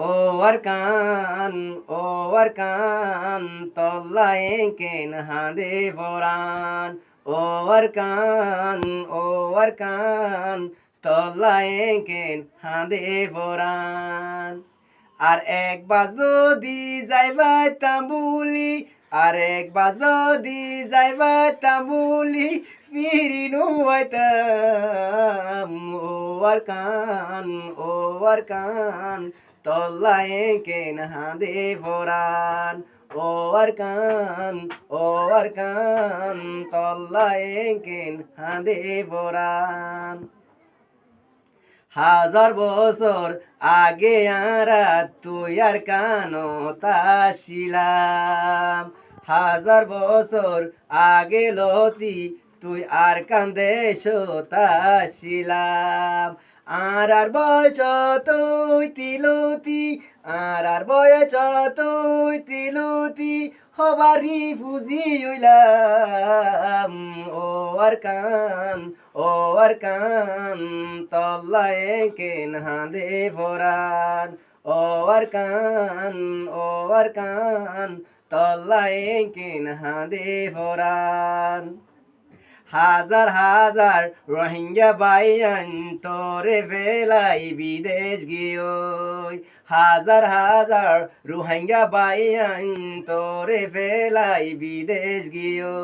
ও আর কান তল্লায় কেন হাঁদে পরাণ ও আর কান তল্লায় কেন হাঁদে পরাণ আর একবার যদি যাইবাই তাম্বুলি আর একবার যদি যাইবাই তাম্বুলি ফিরি নুয়াইতাম ও আর কান তল্লায় কেন হাঁদে পরাণ ও আর কান তল্লায় কেন হাঁদে পরাণ হাজার বছর আগে আরা তুই আর কানো তাছিলাম হাজার বছর আগে লতি তুই আর কান্দে তাছিলাম আর বয়স তুই তিলতি আর বয়স তুই তিলতি হবারি বুঝি হইলাম ও আর কান তল্লায় কেন হাঁদে পরাণ ও আর কান তল্লায় কেন হাঁদে পরাণ হাজার হাজার রোহিঙ্গা বাইয়ান তোরে বেলাই বিদেশ গিয়ে হাজার হাজার রোহিঙ্গা বাইয়ান তোরে বেলাই বিদেশ গিয়ে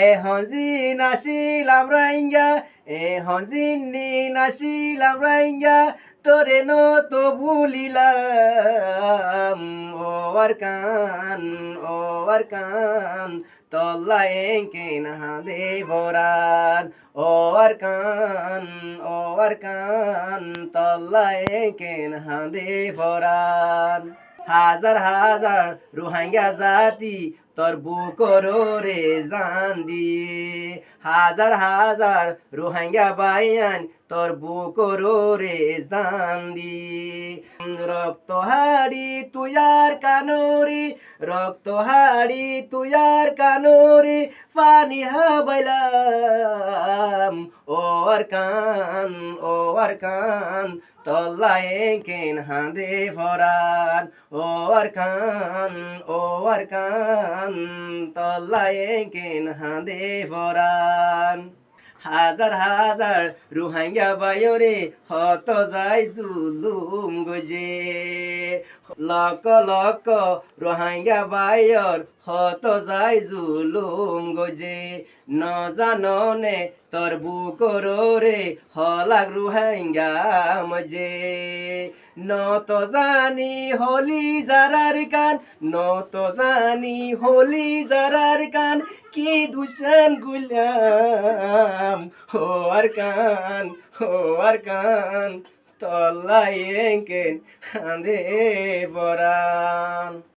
এখন দিন আসিলাম রোহিঙ্গা তোরে তো ভুলিলাম ও আর কান তল্লায় কেন হাঁদে পরাণ ও আর কান তল্লায় কেন হাঁদে পরাণ হাজার হাজার রোহিঙ্গা জাতি তোর বুকর রে জান দিয়ে হাজার হাজার রোহিঙ্গা বাইয়ান তোর বুকর রে জান দিয়ে রক্ত হাড়ি তুয়ার কানোরে রক্ত হাড়ি তুয়ার কানোরে পানি হাবাইলাম ও আর কান তল্লায় কেন হাঁদে পরাণ ও আর কান তল্লায় কেন হাঁদে পরাণ হাজার হাজার রোহিঙ্গা বায়রে হত যাই জুলুম গজে লক লক রোহিঙ্গা বায়র হত যাই জুলুম গজে ন জাননে তোর বুকর রে হলাক রোহিঙ্গা মজে নত জানি হলি জারার কান নত জানি হলি জারার কান কি দুশান গুলাম ও আর কান তল্লায় কেন হাঁদে পরাণ।